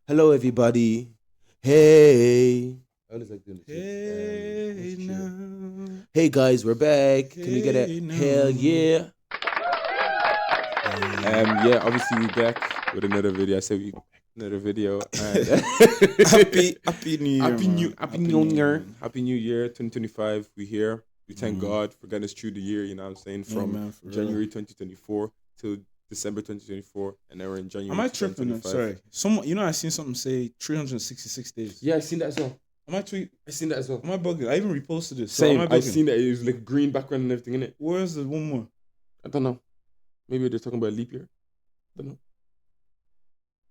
Hello, everybody. Hey. I always like doing the Hey shit. now. Hey, guys, we're back. Can we get a Hey, now. hell yeah? Hey. Yeah, obviously we back with another video. I said we another video. And Happy New Year, man. Happy New Year. man. Happy New Year 2025. We here. We thank Mhm. God for getting us through the year, you know what I'm saying? From man, for real. January 2024 till December 2024, and now we're in January. Am I tripping? 2025. Sorry. I seen something say 366 days. Yeah, I seen that as well. Am I tweet? I seen that as well. Am I bugging? I even reposted it. So Same. am I I bugging? seen that it was like green background and everything in it. Where's the one more? I don't know. Maybe they're talking about a leap year. I don't know.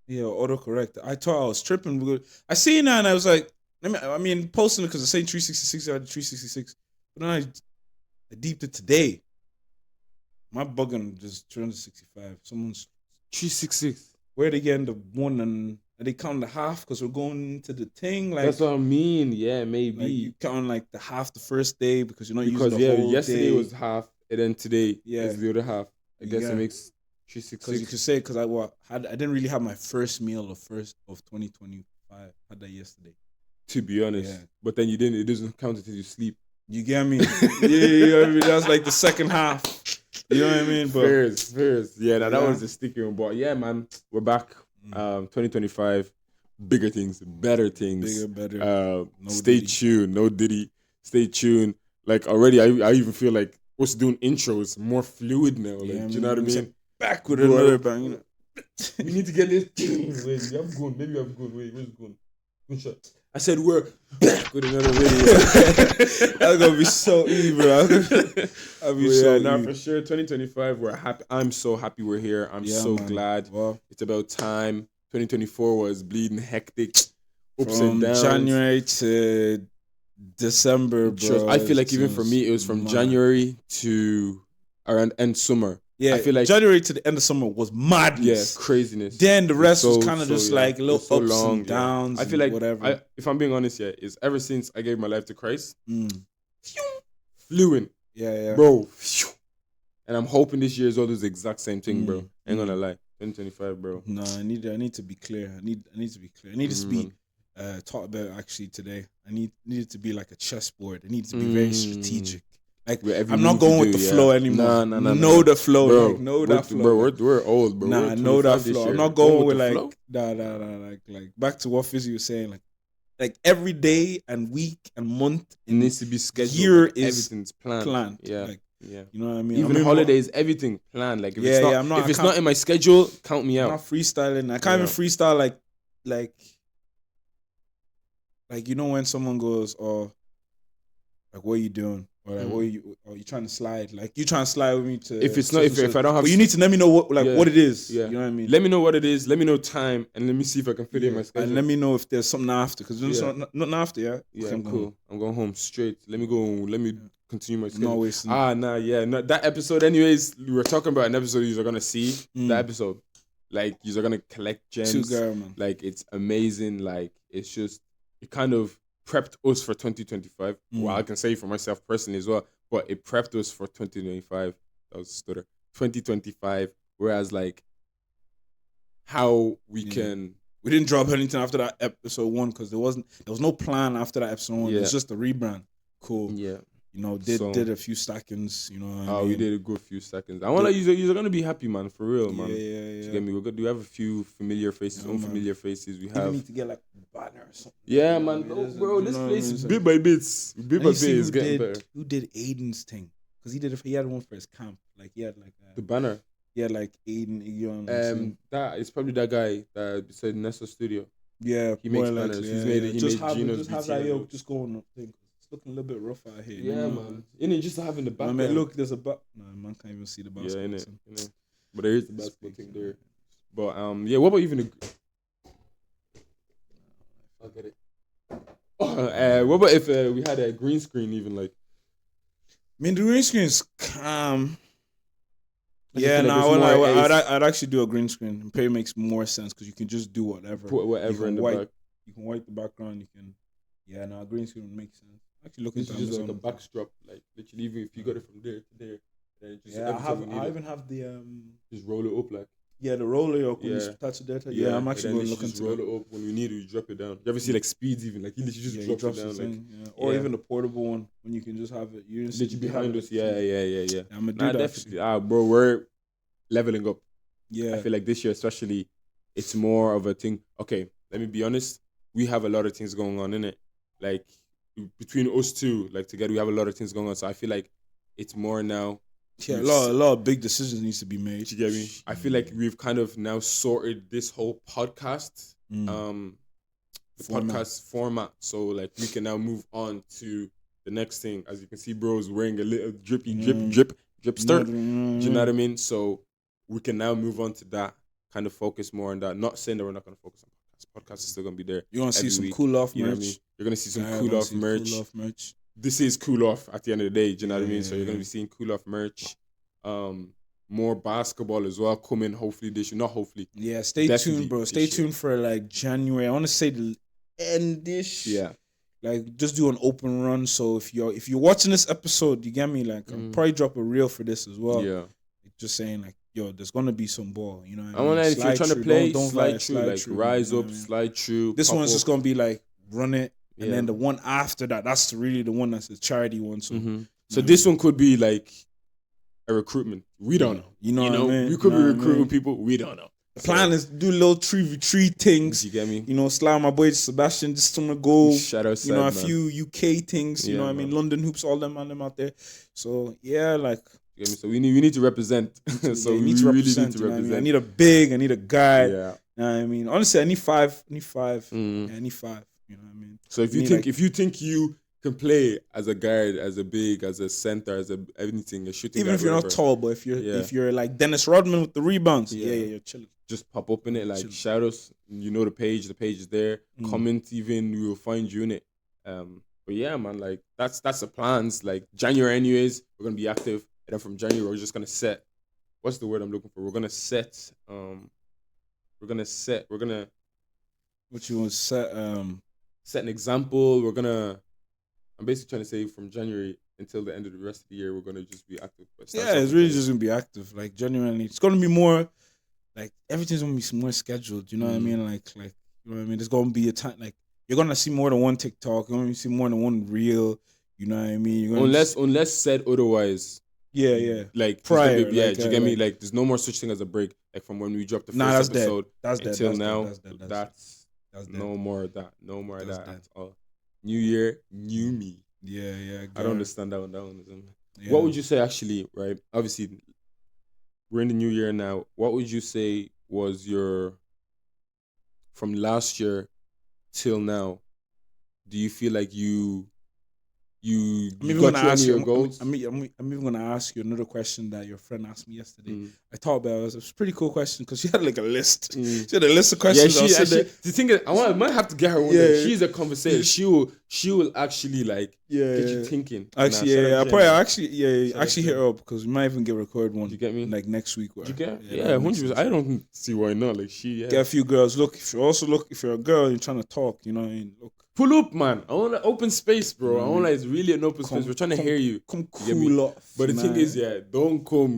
Yeah, autocorrect. I thought I was tripping. I seen that and I was like, posting it because it's saying 366 out of 366. But then I deeped it today. My bugging just 365. Someone's 366. where they getting the one and are they counting the half because we're going into the thing? Like That's what I mean. Yeah, like maybe. you counting like the half the first day because you're not Because using the whole yesterday day. was half, and then today is the other half. I guess Yeah. it makes Because you 366. could say because I didn't really have my first meal of 2025. I had that yesterday. To be honest, Yeah. but then you didn't. It doesn't count until you sleep. You get me? Yeah. I mean, that's like the second half. You know what I mean? But Fairs. Yeah, that Yeah. was the sticky one. But yeah, man, we're back. Mm. 2025, bigger things, better things. bigger, better. No Stay tuned. No Diddy. Stay tuned. Like already, I even feel like us doing intros more fluid now. Like, Yeah, do you know what I mean? Back with Bro, another bang. You know? We need to get this. Wait, we have gone. Maybe we have gone. Wait, where's gone? Gunshot. I said we're back with another video. That's gonna be so evil. I'll be so Nah, evil. for sure. 2025, we're happy. I'm so happy we're here. I'm Yeah, so man. glad. Well, It's about time. 2024 was bleeding hectic, ups and from downs. January to December, bro. I feel like even for me, it was from mad. January to around end summer. Yeah, I feel like January to the end of summer was madness. craziness. Then the rest was So- kind of so, just yeah. like It little was so ups long, and yeah. downs. I feel like whatever. if I'm being honest, is ever since I gave my life to Christ, Mm. flew in, Yeah. bro. Phew. And I'm hoping this year is all the exact same thing, bro. Ain't gonna Mm. lie. 2025, bro. No, I need to be clear. I need to be clear. I need to be man. taught about actually today. I needed to be like a chessboard. I need to be very strategic. Like With every I'm not move going you with do, the yeah. flow anymore. No. Know the flow, Bro, like know that flow. Bro, like. we're old, bro. Nah, We're I know 25 that this flow. year. I'm not going with the like flow? like back to what Fizzy was saying. Like every day and week and month It needs to be scheduled. year like, is everything's planned. planned. Yeah. Like, Yeah. you know what I mean? Even I'm holidays, everything planned. Like if Yeah, it's not, yeah, I'm not- if I it's can't- not in my schedule, count me I'm out. not freestyling. I can't even Yeah. freestyle like you know when someone goes, oh, like what are you doing? Or like what you trying to slide? Like you trying to slide with me to If it's not, if I don't have, but you need to let me know what Yeah. what it is. Yeah. You know what I mean? let me know what it is. Let me know time, and let me see if I can fit it in my schedule. And let me know if there's something after, because there's Yeah. nothing after, yeah. Yeah, Okay, I'm cool. going. I'm going home straight. Let me go. Let me continue my I'm not schedule. wasting. No, that episode. Anyways, we were talking about an episode you're gonna see. That episode, like you're gonna collect gems. Too girl, man. Like it's amazing. Like it's just it kind of prepped us for 2025. Well, I can say for myself personally as well, but it prepped us for 2025. That was a stutter. 2025. Whereas like how we can. We didn't drop anything after that episode 1 because there was no plan after that episode 1. Yeah. It's just a rebrand. Cool. Yeah. You know, did a few stackings. You know what I mean? We did a good few seconds. I want to you're gonna be happy, man, for real, man. Yeah. You get me? We have a few familiar faces, unfamiliar faces. We Even have. need to get like a banner or something. Yeah, You know man. what I mean? Oh, bro, You this know what I place mean? is So- bit by bits. Bit by Let me bit see is getting better. who did Aiden's thing? Because he had one for his camp. Like he had like The banner. he had like Aiden, Iggy. That is probably that guy that beside Nessa Studio. Yeah, He makes more banners. likely, He's yeah, made yeah. it. He Just made have Gino's just have BT that and yo all. just going up thing. It's looking a little bit rough out here. Yeah, man. Innit, just having the I background. mean, look, there's a no, man can't even see the Yeah, basketball. innit. But there is the basketball thing there. But yeah. What about even the? I'll get it. What about if we had a green screen? Even like. I mean, the green screen is calm. I just Yeah, feel like no, it's more I'd actually do a green screen. And pay makes more sense because you can just do whatever. Put whatever in the back. You can white the background. You can, yeah, no, green screen would make sense. Actually, look This at is just like a backstrap, like literally even if you got it from there to there, then it just Yeah, every time we need I it, even have the just roll it up like. Yeah, the roller yoke when you Yeah. touch the data. Yeah, I'm actually and going then to look you just into roll that. it up when we need it. You drop it down. You ever see like speeds even like he literally just Yeah, he drops drops it the down like thing. Yeah. Or yeah. even the portable one when you can just have it. You literally behind us. Yeah. I'm gonna do Nah, that. definitely. Bro, we're leveling up. Yeah. I feel like this year especially, it's more of a thing. Okay, let me be honest. We have a lot of things going on in it. Like between us two, like together, we have a lot of things going on. So I feel like it's more now. Yeah, a lot of big decisions needs to be made. Do you get me? I feel like we've kind of now sorted this whole podcast, Format. podcast format. So like we can now move on to the next thing. As you can see, bro is wearing a little drip skirt. Do you know what I mean? So we can now move on to that, kind of focus more on that. Not saying that we're not going to focus on podcasts. Podcast is still going to be there. You're going to see some week, cool off you know merch. what I mean? You're going to see some cool off merch. This is cool off at the end of the day. Do you know what I mean? So you're going to be seeing cool off merch. More basketball as well coming. Hopefully this year. Not hopefully. Yeah, stay tuned, bro. Stay tuned for like January. I want to say the end-ish. Yeah. Like just do an open run. So if you're watching this episode, you get me. Like I'll probably drop a reel for this as well. Yeah. Just saying like, yo, there's gonna be some ball. You know what I mean? If you're trying to play, don't slide through. Like through, rise you know up, what I mean? slide through. This one's just gonna be like run it, and Yeah. then the one after that, that's really the one that's a charity one. So, So this one could be like a recruitment. We don't know. You know what I mean? We could You be know what I recruiting mean? people. We don't know. The plan is to do little 3v3 things. You get me? You know, slide my boy Sebastian just to go. Shout out, You know, a man. few UK things. You Yeah, know what I mean? man. London hoops, all them out there. So yeah, like You get me? So we need to represent. So we we need to really represent. need to You know what I mean? represent. I need a big, I need a guy. Yeah. You know what I mean? Honestly, I need five. Mm. Yeah, I need five. You know what I mean? So if you think you can play as a guard, as a big, as a center, as a anything, a shooting Even guard, if you're whatever, not tall, but if you're like Dennis Rodman with the rebounds, you're chilling. just pop up in it, like Chill. shout us. You know the page is there. Comment even, we will find you in it. But yeah, man, like that's the plans. Like January, anyways, we're gonna be active, and then from January we're just gonna set. What's the word I'm looking for? We're gonna set. What you want to set? Set an example. I'm basically trying to say from January until the end of the rest of the year, we're gonna just be active. But start Yeah, it's something really new. just gonna be active. Like genuinely, it's gonna be more. Like everything's gonna be more scheduled. You know what I mean? Like you know what I mean? There's gonna be a time like you're gonna see more than one TikTok. You're gonna see more than one reel. You know what I mean? You're gonna Unless said otherwise. yeah. Like Prior, do you like, get me? Like there's no more such thing as a break. Like from when we dropped the first Nah, that's dead. episode That's dead. until That's now, dead. that's dead. no more of that. No more of That's that dead. at all. New year, new me. Yeah. I don't understand that one. That one isn't. Yeah. What would you say actually, right? Obviously, we're in the new year now. What would you say was your, from last year till now, do you feel like you I'm even got gonna to ask any you. of your goals? I'm even gonna ask you another question that your friend asked me yesterday. Mm. I thought about it. It was a pretty cool question because she had like a list. Mm. She had a list of Yeah, questions. she I was sitting actually. The thing is, I might have to get her one. Yeah. Day. She's a conversation. She will actually like there. get you thinking. Actually, Nah, shout I out probably Jen. actually Shout out hit Jen. her up because we might even get record one. You get me? Like next week. You get? Yeah, Yeah, that makes 100%. sense. I don't see why not. Like Get a few girls. Look, if you're a girl, you're trying to talk. You know what I mean? Look, pull up, man. I want an open space, bro. I want like it's really an open space. We're trying to hear you. come You get me? cool off. But the you thing know? is,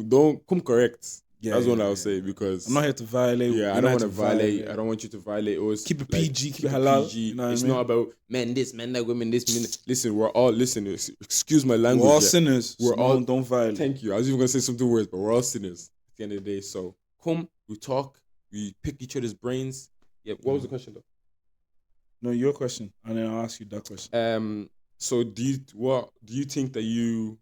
don't come correct. Yeah, That's what yeah, I would yeah. say because I'm not here to violate. yeah, You're I not don't want here to violate. I don't want you to violate us. Keep it Like, PG, keep it halal, PG. you know what I It's mean? not about men this, men that, women this. Men. Listen, we're all listeners. Excuse my language. We're all yeah. sinners. We're so all- don't violate. Thank you. I was even gonna say something worse, but we're all sinners at the end of the day. So come, we talk, we pick each other's brains. Yeah. What was the question though? No, your question, and then I'll ask you that question. So do you think that you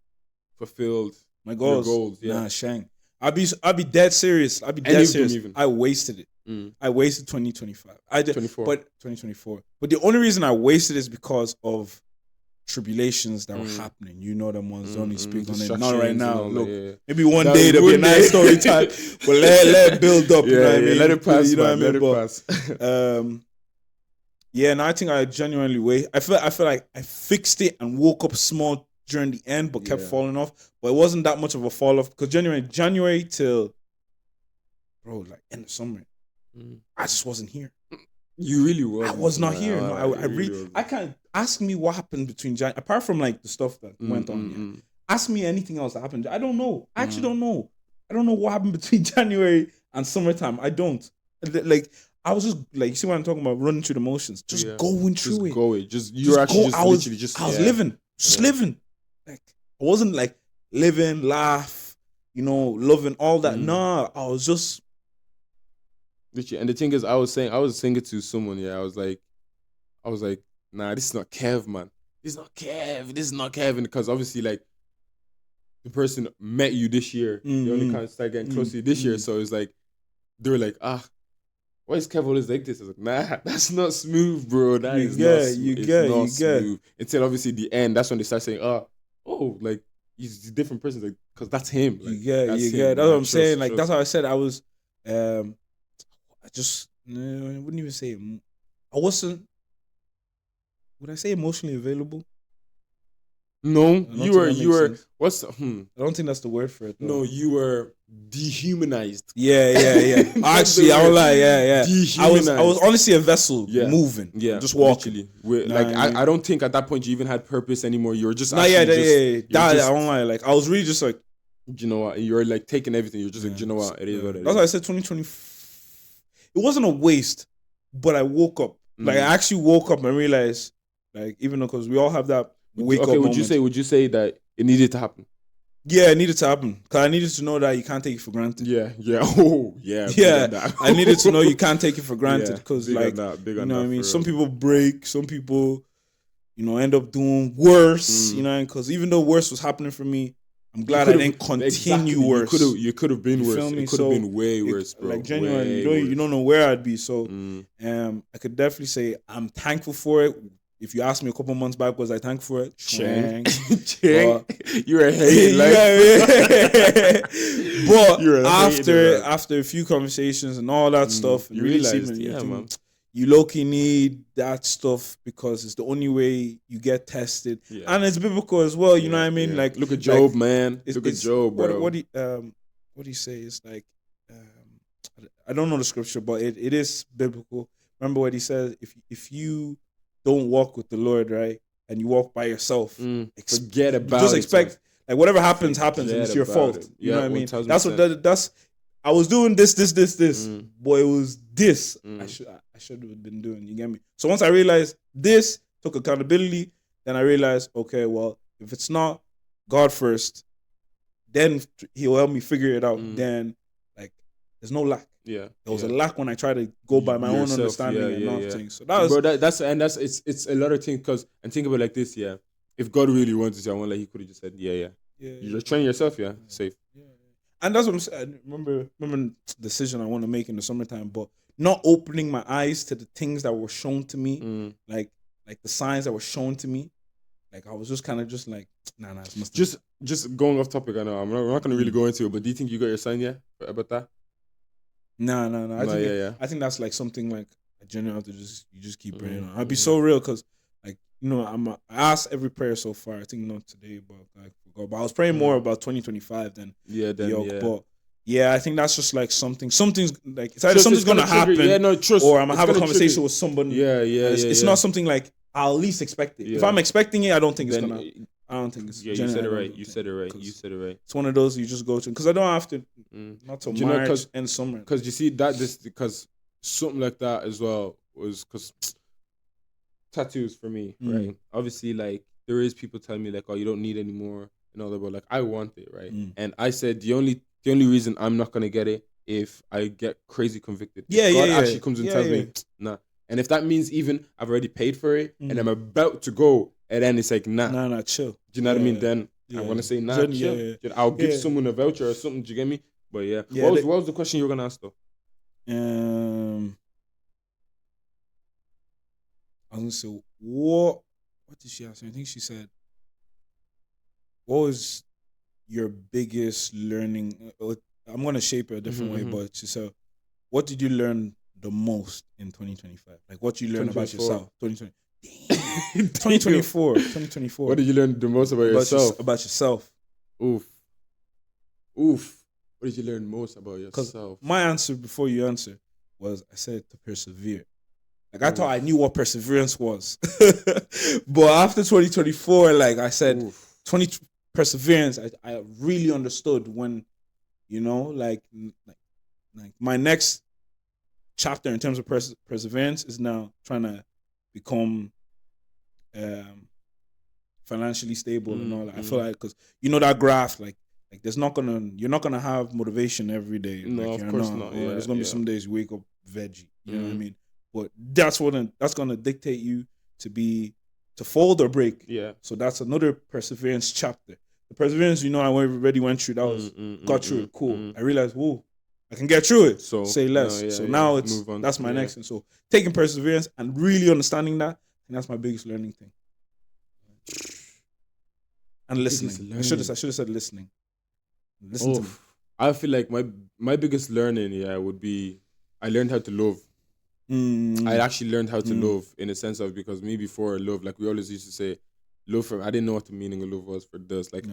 fulfilled My your goals. goals? Yeah. Nah, Shang. I'll be dead serious. I'll be Any dead of them serious. even? I wasted it. Mm. I wasted 2025. I did, 24. but 2024. But the only reason I wasted is because of tribulations that were happening. You know them ones. Don't need to speak on it. Not right Distractions and now. all Look, that, yeah. maybe one That day there'll be a one nice day. story time. But let it build up. You know what I mean? Let it pass. You know man, what I mean? Let But, it pass. Yeah, and I think I genuinely wait. I feel like I fixed it and woke up small during the end, but kept Yeah. falling off. But it wasn't that much of a fall off because January till like end of summer, Mm. I just wasn't here. You really was. I was not here. No, I You really. wasn't. I can't ask me what happened between January apart from like the stuff that went on. Yeah. Ask me anything else that happened. I don't know. I actually don't know. I don't know what happened between January and summertime, I don't. Like, I was just like, you see what I'm talking about, running through the motions, just going through just it. go it. You're actually just literally just. I was living, just living. Like, I wasn't like living, laugh, loving all that. Nah, I was just literally. And the thing is, I was saying it to someone. Yeah, I was like, nah, this is not Kev, man. This is not Kevin, because obviously, like, the person met you this year. They only kind of started getting close to you this year. So it's like, they were like, why is Kev always like this? I was like, nah, that's not smooth, bro. That is not smooth. Until obviously the end, that's when they start saying, like, he's a different person. Like, because that's him. Like, that's what I'm saying. Like, that's how I said I was, I wouldn't even say, I wasn't, would I say emotionally available? No, you were. What's I don't think that's the word for it, though. No, you were dehumanized. Yeah. Actually, I won't lie. Yeah. Dehumanized. I was honestly a vessel moving. Yeah, just walking. I don't think at that point you even had purpose anymore. You were just. I won't lie. Like, I was really just like, you know what? You're like taking everything. You're just like, you know what? It is what it is. That's why I said 2020. It wasn't a waste, but I woke up. Like, I actually woke up and realized, like, even though, because we all have that. Would you say that it needed to happen? Yeah, it needed to happen, because I needed to know that you can't take it for granted. Yeah. Oh, yeah. Yeah, I needed to know you can't take it for granted, because like, big you know what I mean. Some people break. Some people, end up doing worse. Because even though worse was happening for me, I'm glad I didn't continue worse. You could have been worse. It could have been way worse, bro. Like, genuinely, you don't know where I'd be. So, I could definitely say I'm thankful for it. If you asked me a couple months back, was I thankful for it? Chang. You were hating, like. But after a few conversations and all that stuff, you realized, man. You low-key need that stuff, because it's the only way you get tested, and it's biblical as well. You know what I mean? Like, look at Job, man. Look at Job, bro. What do you say? It's like, I don't know the scripture, but it is biblical. Remember what he says? If you don't walk with the Lord, right, and you walk by yourself, forget about it. Just expect, like, whatever happens, and it's your fault. You know what I mean? That's I was doing this. Boy, it was this. I should have been doing. You get me? So once I realized this, took accountability, then I realized, okay, well, if it's not God first, then He'll help me figure it out. Then, like, there's no lack. Yeah, there was a lack when I tried to go by my own understanding and not things. So that was, bro. It's a lot of things. Because, and think about it like this, yeah. If God really wanted to, I want, like, He could have just said, yeah. You're training yourself, safe. Yeah. And that's what I'm saying. Remember the decision I want to make in the summertime, but not opening my eyes to the things that were shown to me, like the signs that were shown to me. Like, I was just kind of just like, nah. Just going off topic. I know we're not going to really go into it, but do you think you got your sign yet about that? No. I think that's like something like I genuinely have to just keep praying on. I'd be so real, because, like, I asked every prayer so far. I think not today, but like, but I was praying more about 2025 than But I think that's just like something's like, it's either something's gonna happen, or I'm gonna have a conversation with somebody. It's not something like I'll at least expect it. If I'm expecting it, I don't think it's gonna. I don't think it's. Yeah, you said it right. You said it right. It's one of those you just go to, because I don't have to. Not till March and summer. Because you see because something like that as well was because tattoos for me, right? Obviously, like, there is people telling me, like, oh, you don't need any more and all that, but, like, I want it, right? And I said the only reason I'm not gonna get it if I get crazy convicted. God actually comes and tells me, nah. And if that means even I've already paid for it and I'm about to go, and then it's like, nah, chill. Do you know what I mean? Then I'm gonna say, nah, chill. I'll give someone a voucher or something. Do you get me? But what was the question you were gonna ask though? I was gonna say, what did she ask me? I think she said, what was your biggest learning? I'm gonna shape it a different way, but she said, what did you learn the most in 2025? Like, what you learned about yourself? 2024. What did you learn the most about yourself? About yourself. Oof. What did you learn most about yourself? My answer before you answer was, I said to persevere. Like, I thought I knew what perseverance was. But after 2024, like I said, perseverance, I really understood when, like like my next chapter in terms of perseverance is now trying to become financially stable and all that. I feel like because that graph, like you're not gonna have motivation every day. No, like, of you're course not. Yeah, there's gonna be yeah. some days you wake up veggie. You know what I mean? But that's gonna dictate you to fold or break. Yeah. So that's another perseverance chapter. The perseverance, I already went through. That was got through it. Cool. I realized, whoa, I can get through it. So say less. Now that's my next thing. So taking perseverance and really understanding that, and that's my biggest learning thing. And listening. I should have said listening. Listen to me. I feel like my biggest learning, would be I learned how to love. I actually learned how to love in a sense of, because me before love, like we always used to say, love I didn't know what the meaning of love was for this. Like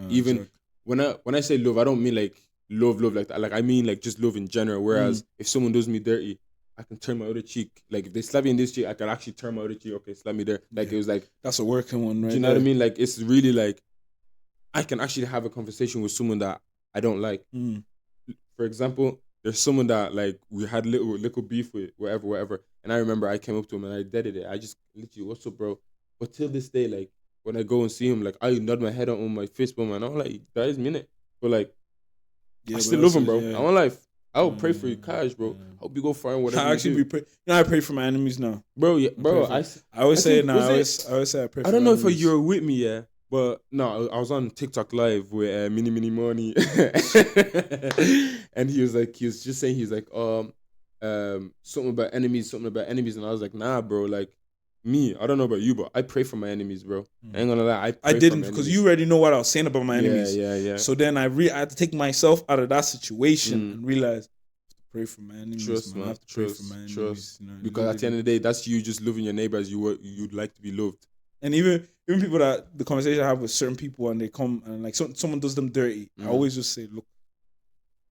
when I say love, I don't mean like love like that. Like I mean like just love in general. Whereas if someone does me dirty, I can turn my other cheek. Like if they slap me in this cheek, I can actually turn my other cheek. Okay, slap me there. Like it was like, that's a working one, right? Do you know what I mean? Like it's really like I can actually have a conversation with someone that I don't like. For example, there's someone that like we had little beef with, whatever. And I remember I came up to him and I deaded it. I just literally, what's up, bro? But till this day, like when I go and see him, like I nod my head on my fist bump, and I'm like, that is minute. But like, I still love him, bro. I want life. I will pray for you, Cash, bro. I hope you go far and whatever. I actually pray. I pray for my enemies now, bro. Yeah, bro. I always say it now. I always say I pray. I don't know if you were with me, yeah. But no, I was on TikTok live with Mini Money, and he was just saying, something about enemies, and I was like, nah, bro, like me, I don't know about you, but I pray for my enemies, bro. I ain't gonna lie, I didn't, because you already know what I was saying about my enemies. Yeah. So then I had to take myself out of that situation and realize I have to pray for my enemies. Trust, man. I have to pray for my enemies. Because at the end of the day, that's you just loving your neighbor as you'd like to be loved. And even people that the conversation I have with certain people and they come and like someone does them dirty, I always just say, look,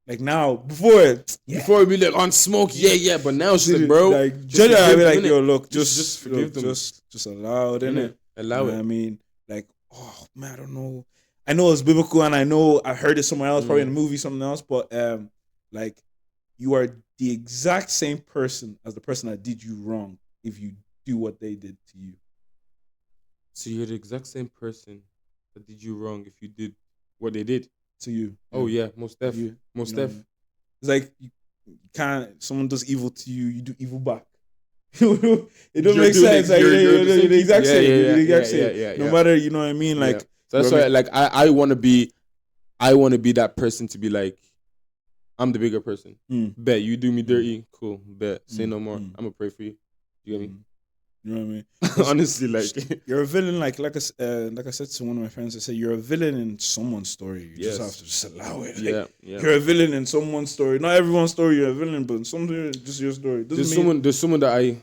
like now before we be like on smoke, but now it's like, bro, like generally I be like, yo, look, just forgive them, just allow it, innit? Allow it. I mean, like, oh man, I don't know. I know it's biblical and I know I heard it somewhere else, probably in a movie, something else, but like you are the exact same person as the person that did you wrong if you do what they did to you. So you're the exact same person that did you wrong if you did what they did to you. Oh yeah, most def. Most def. It's like you can't. Someone does evil to you, you do evil back. It don't make sense. Like you're the exact same. You're the exact same. No matter, you know what I mean. Like so that's why. Like I want to be that person to be like, I'm the bigger person. Bet you do me dirty, cool. Bet say no more. I'm gonna pray for you. You get me? You know what I mean? Honestly, like you're a villain. Like I said to one of my friends, I said you're a villain in someone's story. You just have to just allow it. Like, you're a villain in someone's story. Not everyone's story. You're a villain, but in some story, just your story. There's someone that I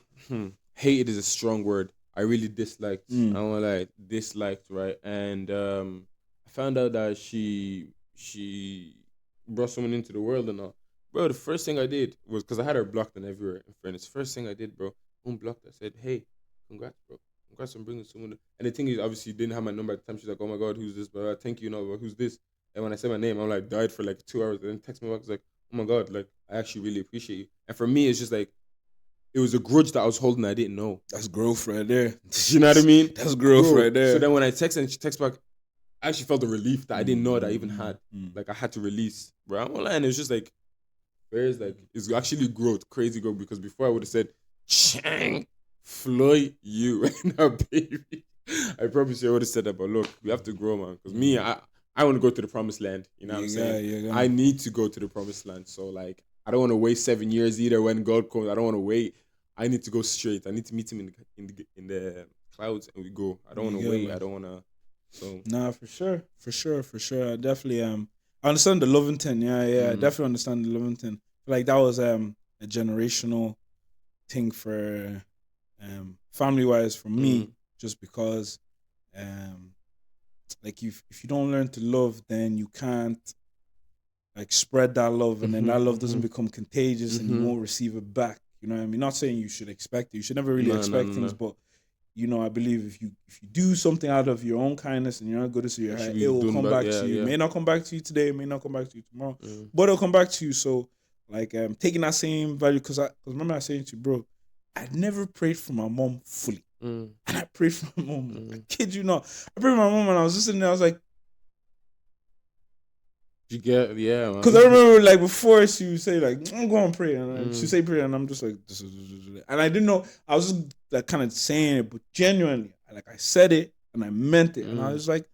hated is a strong word. I really disliked. I don't like disliked, right? And I found out that she brought someone into the world and all. Bro, the first thing I did was, because I had her blocked and everywhere. In fairness, first thing I did, bro. Unblocked. I said, hey, congrats, bro. Congrats on bringing someone. And the thing is, obviously, didn't have my number at the time. She's like, oh my God, who's this? But thank you, but who's this? And when I said my name, I'm like, died for like 2 hours. And then text me back, was like, oh my God, like, I actually really appreciate you. And for me, it's just like, it was a grudge that I was holding I didn't know. That's growth right there. You know what I mean? That's growth right there. So then when I texted and she texted back, I actually felt the relief that I didn't know that I even had. Like, I had to release. Bro, I'm online. It was just like, where's like, it's actually growth, crazy growth. Because before I would have said, Chang. Floyd, you and our baby. I promise you I would have said that, but look, we have to grow, man. Because me, I want to go to the promised land. You know what I'm saying? I need to go to the promised land. So, like, I don't want to wait 7 years either when God comes. I don't want to wait. I need to go straight. I need to meet him in the clouds and we go. I don't want to wait. Man. I don't want to. So. Nah, for sure. I definitely I understand the Lovington. I definitely understand the Lovington. Like, that was a generational thing for family wise for me, just because like if you don't learn to love, then you can't like spread that love, and then that love doesn't become contagious and you won't receive it back. You know what I mean? Not saying you should expect it. You should never really expect things, but you know, I believe if you do something out of your own kindness and you're not good at your heart, it will come back to you. It may not come back to you today, it may not come back to you tomorrow, but it'll come back to you. So like taking that same value because remember I was saying to you, bro, I never prayed for my mom fully, and I prayed for my mom. I kid you not, I prayed for my mom, and I was just sitting there. I was like, You get, yeah, man. because I remember like before she would say like, I'm going to pray, and she'd say pray, and I'm just like, and I didn't know. I was just like kind of saying it, but genuinely, like I said it and I meant it, and I was like.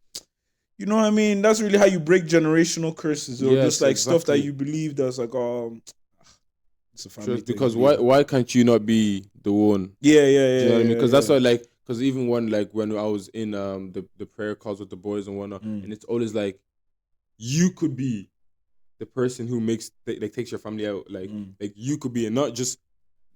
You know what I mean? That's really how you break generational curses, or Yes, just like stuff that exactly. you believe that's like, it's a family thing. Because why can't you not be the one? Yeah, Do you know what I mean? Because that's yeah. why, like, because even when I was in the prayer calls with the boys and whatnot, and it's always like, you could be the person who takes your family out, like you could be, and not just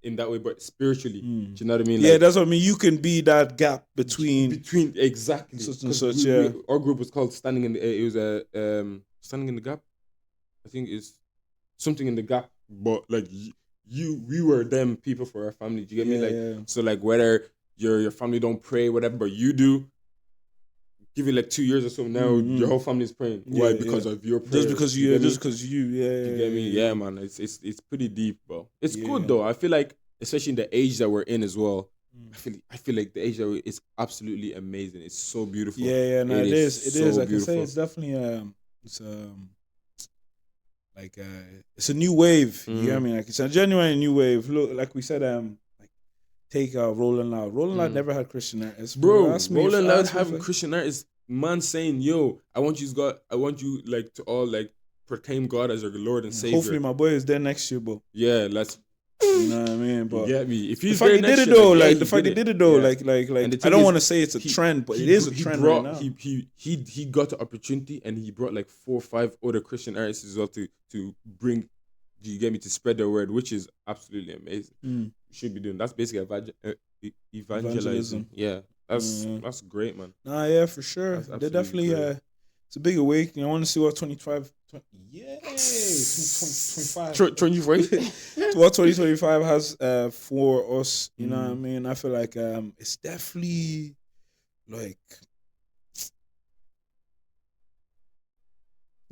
in that way, but spiritually. Do you know what I mean? Yeah, Like, that's what I mean. You can be that gap between exactly such and 'Cause such. Yeah, our group was called Standing in the. It was Standing in the Gap. I think it's something in the gap, but like we were them people for our family. Do you get me? Like, so like whether your family don't pray, whatever, but you do. Give it like 2 years or so now, your whole family is praying. Why? Because of your prayers. just because you, yeah. You get me? Yeah, man. It's pretty deep, bro. It's good though. I feel like, especially in the age that we're in as well. I feel like the age that is absolutely amazing. It's so beautiful. Yeah. No, it is. It so is. I can beautiful. say it's definitely it's like it's a new wave. You know what I mean? Like it's a genuine new wave. Look, like we said, like take Rolling Loud. Rolling Loud never had Christian artists, bro. Rolling Loud having Christian artists. Man saying, "Yo, I want you like to all like proclaim God as your Lord and Savior." Hopefully, my boy is there next year, bro. Yeah, let's. You know what I mean? But you get me. If he's the fact he did it though, like the fact he did it though, like I don't want to say it's a trend, but it is a trend right now. He got the opportunity, and he brought like 4 or 5 other Christian artists as well to bring. Do you get me, to spread the word, which is absolutely amazing. We should be doing. That's basically evangelism. Yeah, that's great, man. Nah, yeah, for sure. They're definitely it's a big awakening. I want to see what 2025. What 2025 has for us. You know what I mean? I feel like it's definitely like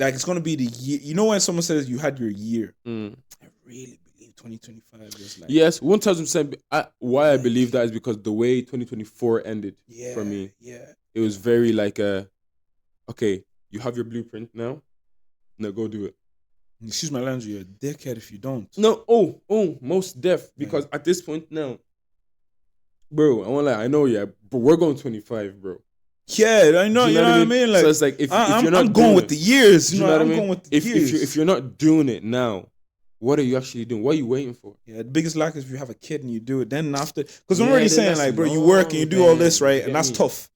it's gonna be the year. You know when someone says you had your year, I really believe 2025 is like, yes, 1000%. Why I believe that is because the way 2024 ended for me, it was very like okay, you have your blueprint now go do it. Excuse my language, you're a dickhead if you don't. No, most deaf, because at this point now, bro, I won't lie, I know, but we're going 25, bro. Yeah, I know. You know what I mean? Like, so it's like if you're not I'm going with the years. You know what I mean? Going with the years. If you're not doing it now, what are you actually doing? What are you waiting for? Yeah, the biggest lack is if you have a kid and you do it. Then after, because I'm already saying like, bro, you work and you do all this, right? And that's tough.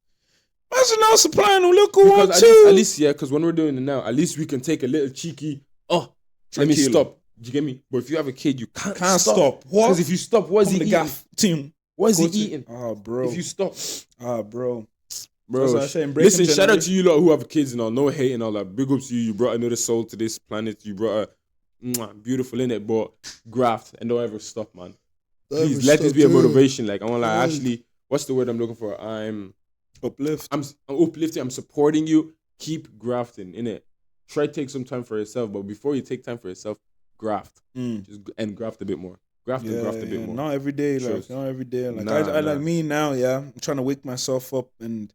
Imagine now supplying them local one too. At least, because when we're doing it now, at least we can take a little cheeky. Let me stop. Do you get me? But if you have a kid, you can't stop. What? Because if you stop, what's he eating? Team. What is he eating? Oh, bro. If you stop. Bro. Listen, shout out to you lot who have kids and all. No hate and all that. Big ups to you. You brought another soul to this planet. You brought a beautiful in it, but graft and don't ever stop, man. Please let this be a motivation. Like, I want to actually, what's the word I'm looking for? I'm uplifting. I'm supporting you. Keep grafting, innit? Try to take some time for yourself, but before you take time for yourself, graft. And graft a bit more. Graft a bit more. Not every day, like not every day. Like I like me now, I'm trying to wake myself up, and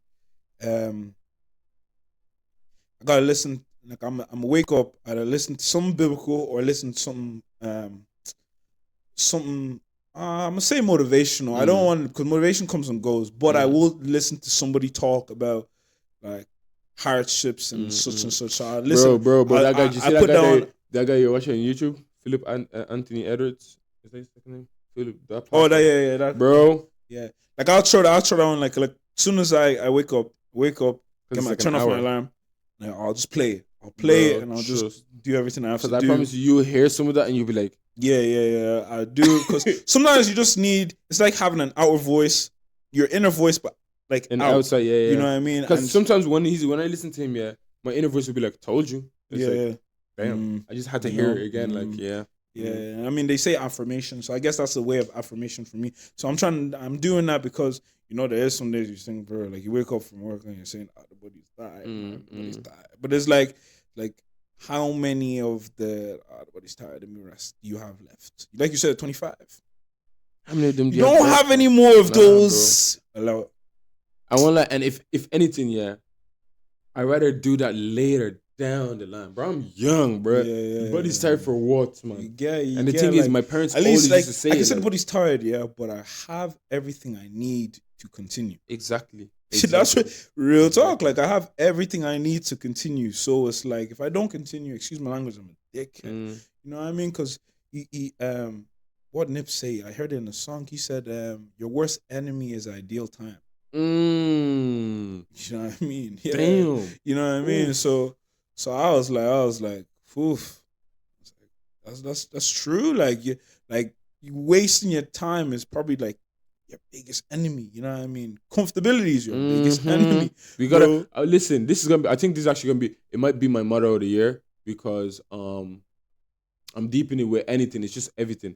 I gotta listen. Like I'm wake up, I gotta listen to some biblical or listen to something I'm gonna say motivational. I don't want, because motivation comes and goes, but I will listen to somebody talk about like hardships and such and such. So I listen, bro. That guy, that guy you're watching on YouTube, Philip Anthony Edwards. Is that his second name? Philip. That bro. Yeah, like I'll throw that on like as soon as I wake up, get my turn off my alarm. Like, I'll just play it. I'll play it and I'll just do everything I have to do. Because I promise you'll hear some of that and you'll be like, yeah, I do. Because sometimes you just need, it's like having an outer voice, your inner voice, but like an outside, You know what I mean? Because sometimes when I listen to him, my inner voice will be like, told you. It's damn. I just had to hear it again. Like, I mean, they say affirmation, so I guess that's a way of affirmation for me. So I'm doing that because, there is some days you think, bro, like you wake up from work and you're saying, the body's died, the body's died. But it's like how many of the body's tired? Let me rest. You have left, like you said, 25. How many of them do You you don't left, have bro? any more of Nah, those. Allow. I won't lie, and if anything, yeah, I'd rather do that later down the line, bro. I'm young, bro. Yeah, Your yeah, body's yeah. tired for what, You man? get, And the thing is, like, my parents at always least like used to say, I can say the like, body's tired, yeah, but I have everything I need to continue. exactly. That's what, real talk. Exactly. Like I have everything I need to continue. So it's like if I don't continue, excuse my language, I'm a dickhead. Mm. You know what I mean? Because what Nip say? I heard it in a song. He said, "Your worst enemy is ideal time." Mm. You know what I mean? Yeah. Damn. You know what I mean? Oof. So I was like, oof. That's true. Like you wasting your time is probably like your biggest enemy. You know what I mean? Comfortability is your biggest enemy. We gotta Bro. listen. This is gonna be. I think this is actually gonna be. It might be my motto of the year because I'm deep in it with anything. It's just everything.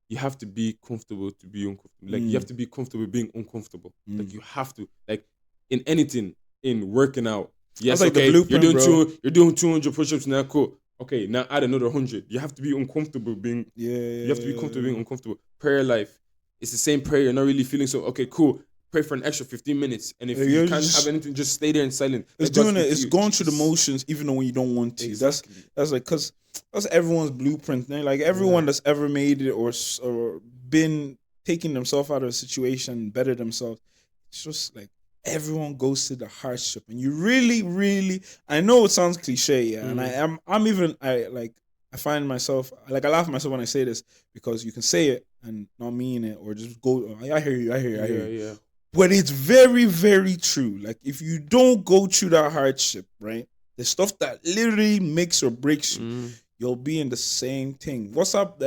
You have to be comfortable to be uncomfortable. Like you have to be comfortable being uncomfortable. Like you have to. Like in anything, in working out. Yes, like the okay. blueprint, bro. You're doing 200 push-ups now. Cool. Okay, now add another 100. You have to be uncomfortable being. Yeah. You have to be comfortable being uncomfortable. Prayer life. It's the same prayer. You're not really feeling so. Okay, cool. Pray for an extra 15 minutes, and if you can't have anything, just stay there in silence. It's doing it. It's going through the motions, even though when you don't want to. Exactly. That's like because that's everyone's blueprint. Like everyone that's ever made it or been taking themselves out of a situation, better themselves. It's just like everyone goes to the hardship, and you really, really. I know it sounds cliche, yeah, and I find myself like I laugh at myself when I say this because you can say it and not mean it, or just go. I hear you. I hear you. Yeah. But it's very, very true. Like if you don't go through that hardship, right? The stuff that literally makes or breaks you, you'll be in the same thing. What's up?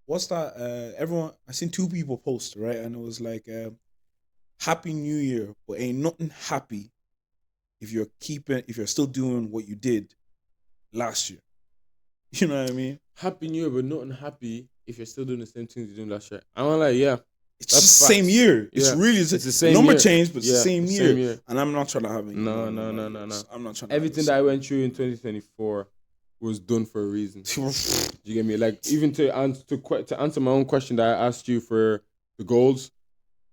What's that? Everyone, I seen two people post, right? And it was like, Happy New Year, but ain't nothing happy if you're still doing what you did last year. You know what I mean? Happy New Year, but not unhappy if you're still doing the same things you're doing last year. I'm like, yeah. It's just the same year. It's really it's the same number year. change, but it's the same year. Same year. And I'm not trying to have any. No. I'm not trying to Everything that I went through in 2024 was done for a reason. You get me? Like even to answer my own question that I asked you for the goals,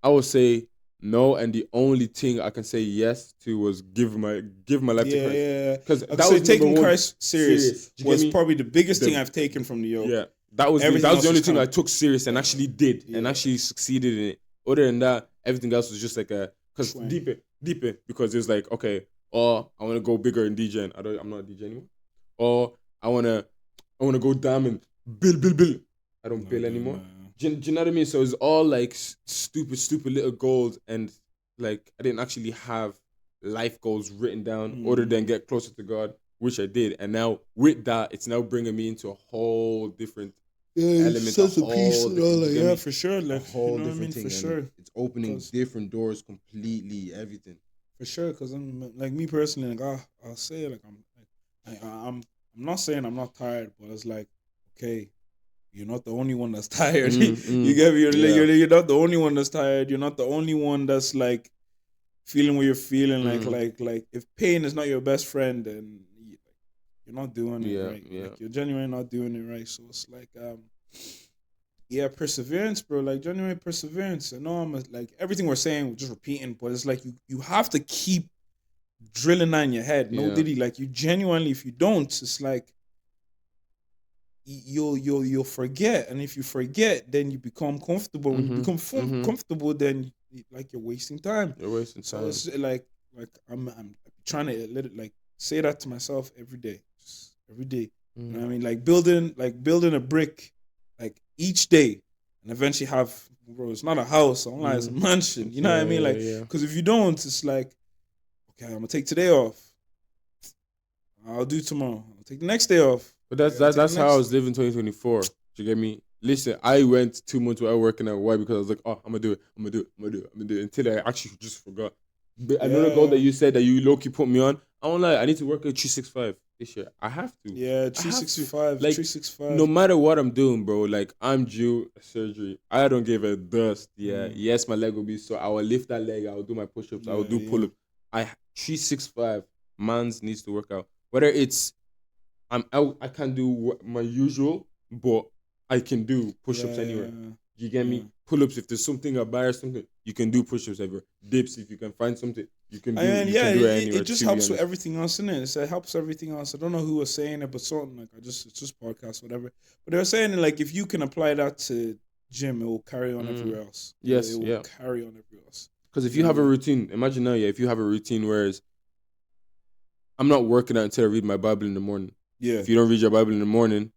I would say no, and the only thing I can say yes to was give my life to Christ. Yeah. Because that was taking Christ serious was probably the biggest thing I've taken from the yoke. Yeah, that was the only thing I took serious and actually did and actually succeeded in it. Other than that, everything else was just like because deeper because it was like okay, or I want to go bigger in DJing. I'm not a DJ anymore. Or I wanna go diamond, bill. I don't bill anymore. Do you know what I mean? So it's all like stupid little goals, and like I didn't actually have life goals written down other than get closer to God, which I did. And now with that, it's now bringing me into a whole different element, sense of peace and all that. Yeah, for sure. Like a whole different thing. For sure, it's opening different doors, completely everything. For sure, because I'm like me personally, like I'll say like I'm not saying I'm not tired, but it's like okay. You're not the only one that's tired. You get me? You're not the only one that's tired. You're not the only one that's like feeling what you're feeling. Like if pain is not your best friend, then you're not doing it right. Yeah. Like, you're genuinely not doing it right. So it's like, perseverance, bro. Like genuine perseverance. I know I'm like everything we're saying, we're just repeating, but it's like you have to keep drilling that in your head. No diddy. Like you genuinely, if you don't, it's like. You'll forget, and if you forget, then you become comfortable. When you become comfortable, then like you're wasting time. So it's like I'm trying to let it like say that to myself every day, just every day. You know what I mean? Like building a brick, like each day, and eventually have bro. It's not a house. I'm like it's a mansion. You know what I mean? Like because if you don't, it's like okay, I'm gonna take today off. I'll do tomorrow. I'll take the next day off. But that's how I was living 2024. Do you get me? Listen, I went 2 months without working out. Why? Because I was like, oh, I'm gonna do it until I actually just forgot. But another goal that you said that you low-key put me on, I won't lie, I need to work at 365 this year. I have to. Yeah, 365. Like 365. No matter what I'm doing, bro, like I'm due surgery. I don't give a dust. Yeah. Yes, my leg will be sore. I will lift that leg, I will do my push-ups, I will do pull-ups. 365 mans needs to work out. Whether it's I'm out. I can't do my usual, but I can do push-ups anywhere. You get me? Pull-ups, if there's something I buy or something, you can do push-ups everywhere. Dips, if you can find something, you can do. And You can do it anywhere. it just helps with everything else, innit? It helps everything else. I don't know who was saying it, but something like it's just podcast, whatever. But they were saying like if you can apply that to gym, it will carry on everywhere else. Yes, it will carry on everywhere else. Because if you have a routine, imagine now, if you have a routine, whereas I'm not working out until I read my Bible in the morning. Yeah. If you don't read your Bible in the morning,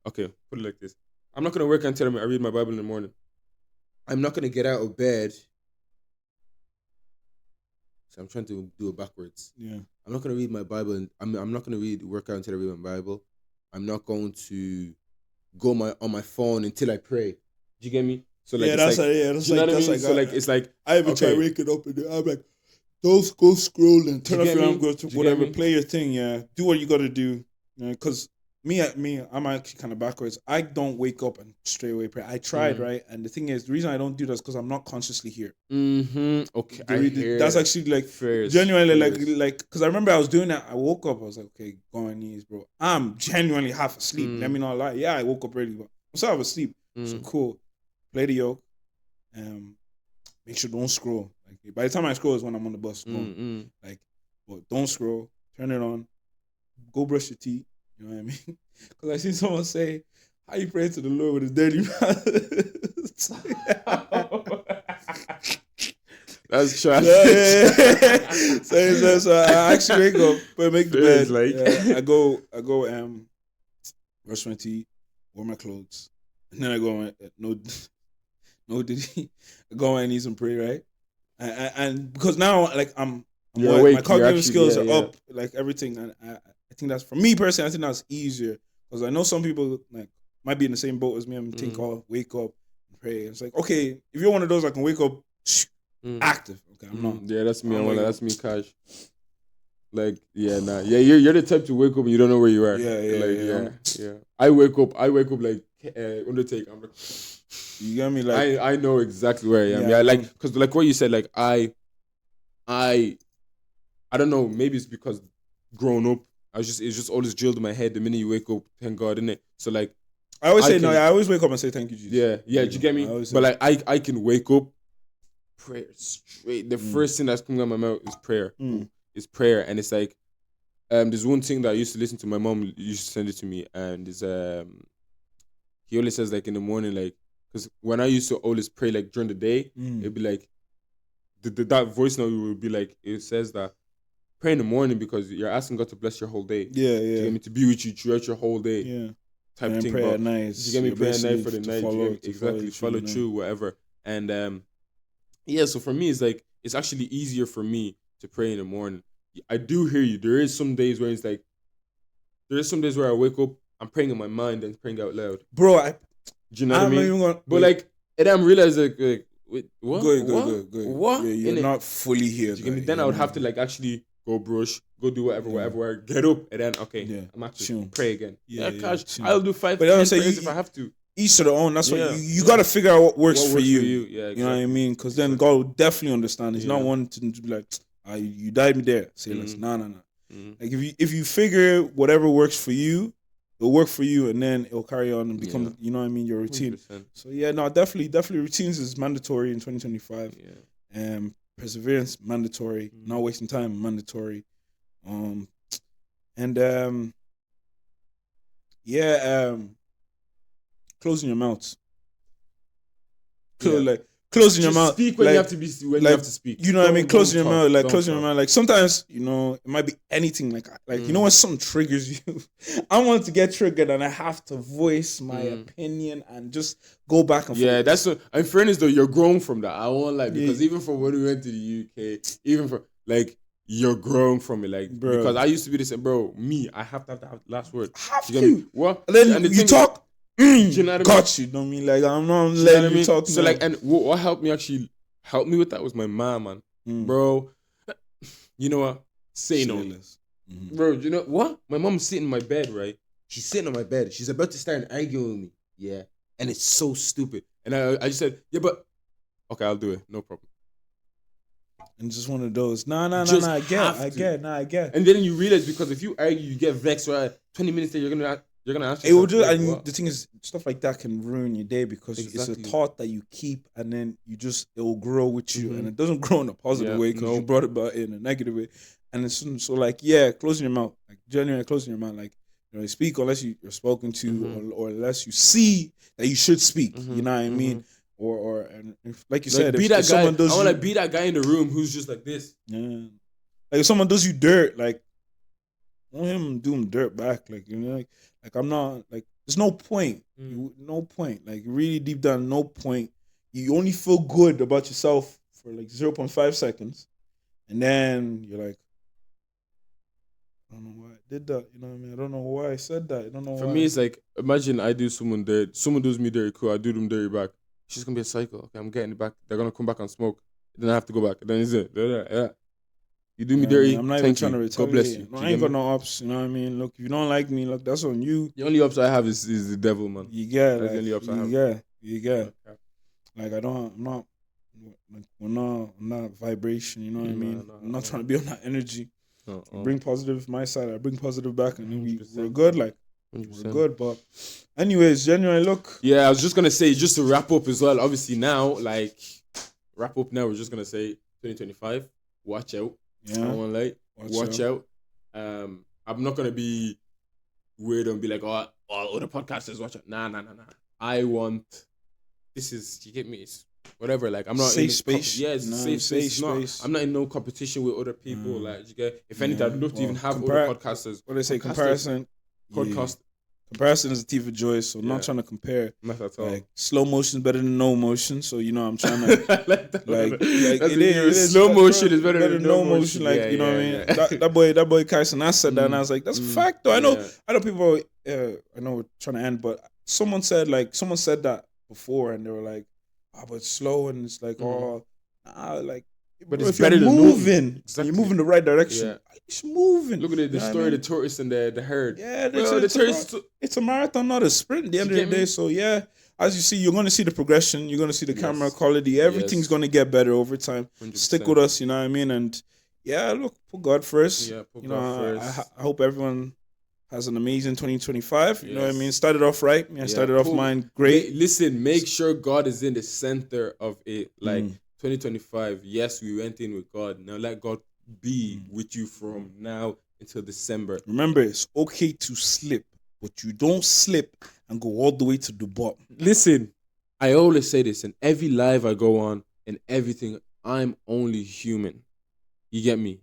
okay, put it like this: I'm not gonna work until I read my Bible in the morning. I'm not gonna get out of bed. So I'm trying to do it backwards. Yeah. I'm not gonna read my Bible, and I'm not gonna work out until I read my Bible. I'm not going to go on my phone until I pray. Do you get me? So like, that's like, that's you know like, what I mean? like, so like, it's like I even try waking up and I'm like, don't go scrolling. Turn off your alarm, go to whatever, play your thing. Yeah, do what you got to do. Because me, I'm actually kind of backwards. I don't wake up and straight away pray. I tried, right? And the thing is, the reason I don't do that is because I'm not consciously here. Okay, that's actually like genuinely like because I remember I was doing that. I woke up. I was like, okay, go on knees, bro. I'm genuinely half asleep. Let me not lie. Yeah, I woke up early, but I'm still half asleep. So cool. Play the yoke. Make sure don't scroll. Like by the time I scroll is when I'm on the bus. Like, but don't scroll. Turn it on. Go brush your teeth. You know what I mean? Because I seen someone say, "How you pray to the Lord with his dirty mouth?" That's trash. So I actually wake up, but make the bed. Like I go brush my teeth, wear my clothes, and then I go on I go on my knees and pray, right? And because now like my cognitive skills are up, like everything, and I think that's for me personally. I think that's easier because I know some people like might be in the same boat as me and think, oh, wake up and pray. It's like, okay, if you're one of those, I can wake up active. Okay, I'm not. Yeah, that's me. That's me, Cash. Like, you're the type to wake up and you don't know where you are. Yeah. I wake up like Undertaker. I'm like, you get me? Like, I know exactly where I am. Yeah, like, because like what you said, like I don't know. Maybe it's because growing up, it's just always drilled in my head. The minute you wake up, thank God, innit? So like, I always say I always wake up and say thank you, Jesus. Yeah. Do you get me? But like, I can wake up, prayer straight. The first thing that's coming out of my mouth is prayer. It's prayer, and it's like, there's one thing that I used to listen to. My mom used to send it to me, and it's he always says like in the morning, like, because when I used to always pray like during the day, it'd be like, that voice note would be like, it says that pray in the morning because you're asking God to bless your whole day. Yeah. You get me? To be with you throughout your whole day. Yeah. Type and thing. Pray at night. You get me? Pray at night for the night. Follow through, whatever. And so for me, it's like, it's actually easier for me to pray in the morning. I do hear you. There is some days where it's like, I wake up, I'm praying in my mind and praying out loud. Bro, do you know what I mean? But like, and I'm realizing like, wait, what? Good. What? Yeah, you're not fully here. Then I would have to like actually go brush, go do whatever, get up, and then I'm actually pray again. Cash. I'll do 5 prayers if I have to. Each to their own. That's what you got to figure out what works for you. Yeah, exactly. You know what I mean? Because then God will definitely understand. He's not one to be like, you died me there. Say less. No. Like if you figure whatever works for you, it'll work for you, and then it'll carry on and become, you know what I mean, your routine. 100%. So definitely routines is mandatory in 2025. Yeah. Perseverance mandatory. Not wasting time mandatory. Closing your mouth. Closing your mouth. Speak when you have to be. When you have to speak. You know what I mean? Closing your mouth. Like closing your mouth. Like sometimes, you know, it might be anything. Like you know when something triggers you. I want to get triggered and I have to voice my opinion and just go back and forth. Yeah, that's what. In fairness though, you're grown from that. I won't like because even from when we went to the UK, even from like you're grown from it, like bro. Because I used to be the same, bro. Me, I have to have the last word. What? And then you talk. You know what I mean? Got you. Don't mean like I'm not letting you talk. So like, and what helped me with that was my mom, man. Bro. You know what? Say no. Bro, you know what? My mom's sitting in my bed, right? She's sitting on my bed. She's about to start an argument with me. Yeah. And it's so stupid. And I just said, yeah, but okay, I'll do it. No problem. And just one of those. Nah. Just I have to. get. And then you realize because if you argue, you get vexed. Right, 20 minutes later, you're gonna answer. It will just, like, and what? the thing is, stuff like that can ruin your day because it's Exactly. a thought that you keep, and then it will grow with you, Mhm. and it doesn't grow in a positive Yeah, way because you no. brought about it in a negative way, and it's so like, yeah, closing your mouth, like genuinely closing your mouth, like, you know, you speak unless you're spoken to, Mhm. or unless you see that you should speak. Mhm, You know what I mean? mhm. Or and if, like you Like, said, be if that guy. someone does I want you, to be that guy in the room who's just like this. yeah, like if someone does you dirt, like, want him do him dirt back, like, you know, like I'm not like, there's no point, no point, like really deep down, no point. You only feel good about yourself for like 0.5 seconds, and then you're like, I don't know why I did that. You know what I mean? I don't know why I said that. I don't know For why. me, it's like, imagine I do someone dirty. Someone does me dirty, cool. I do them dirty back. She's gonna be a psycho. Okay, I'm getting it back. They're gonna come back and smoke. Then I have to go back. Then is it? Yeah. You do me You know what I dirty. mean? I'm not even Thank trying you. to God bless retaliate. you. No, Do I you ain't get got me? no ups. You know what I mean? Look, if you don't like me, look, that's on you. The only ups I have is the devil, man. You get, That's like, the only ups I have. you get. Okay. Like, I'm not, like, I'm not vibration. You know what I mean? No, I'm not trying to be on that energy. Uh-uh. Bring positive my side. I bring positive back, and then we're 100%. good. Like, 100%. we're good. But, anyways, genuinely, look. Yeah, I was just gonna say, just to wrap up as well. Obviously now, like, wrap up now. We're just gonna say 2025. Watch out. I Yeah, don't wanna lie. Watch out. I'm not gonna be weird and be like, oh, all other podcasters watch out. Nah. I want. This is, you get me. It's whatever. Like, I'm not Safe in a space. Yeah, it's a safe space. It's not, space. I'm not in no competition with other people. Like, you get. If anything, I'd love to even have other podcasters. What they say, Podcasters. comparison. Comparison is a thief of joy, so I'm not trying to compare. Not at all. Like, slow motion is better than no motion, so you know I'm trying to like it is slow like, motion bro, is better than no motion. Like, you know what I mean? That boy Kyson, I said that, and I was like, that's a fact though. I know people. I know we're trying to end, but someone said that before, and they were like, but it's slow, and it's like, like. But Bro, it's if better you're than moving. Exactly. You move in the right direction. Yeah. It's moving. Look at the story of the tortoise and the herd. Yeah, it's a marathon, not a sprint at the end of the day. So yeah, as you see, you're going to see the progression. You're going to see the camera quality. Everything's going to get better over time. 100%. Stick with us, you know what I mean? And yeah, look, put God first. Yeah, put you God know, first. I hope everyone has an amazing 2025. You know what I mean? Started off right. I started off mine great. Listen, make sure God is in the center of it. Like 2025, yes, we went in with God. Now let God be with you from now until December. Remember, it's okay to slip, but you don't slip and go all the way to the bottom. Listen, I always say this in every live I go on and everything, I'm only human. You get me?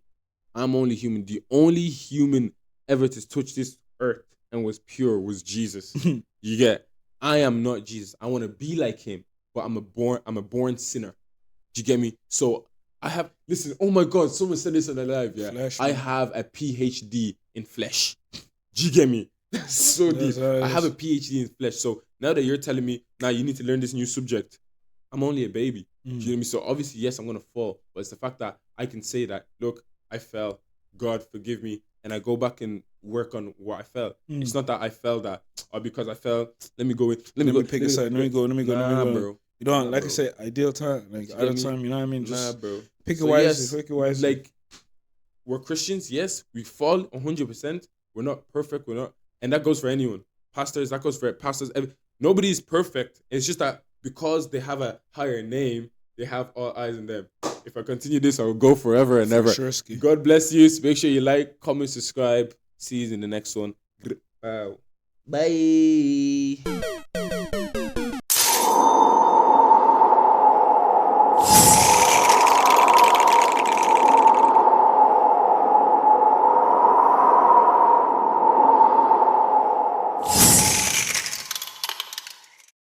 I'm only human. The only human ever to touch this earth and was pure was Jesus. You get? I am not Jesus. I want to be like him, but I'm a born sinner. Do you get me? So I have, listen, oh my God, someone said this on the live, yeah. Flesh, I have a PhD in flesh. Do you get me? That's so deep. I have a PhD in flesh. So now that you're telling me, now you need to learn this new subject, I'm only a baby. Do you get me? So obviously, yes, I'm going to fall. But it's the fact that I can say that, look, I fell. God, forgive me. And I go back and work on what I felt. It's not that I fell that, or because I fell, let me go with, let me pick a side. Let me go. Bro. You don't, like I say, ideal time. Like, other time, you know what I mean? Just bro. pick it wisely. Pick it wisely. Like, we're Christians, yes. We fall 100%. We're not perfect. We're not. And that goes for anyone. Pastors, that goes for pastors. Nobody's perfect. It's just that because they have a higher name, they have all eyes on them. If I continue this, I will go forever and ever. Sure, God bless you. Make sure you like, comment, subscribe. See you in the next one. Bye.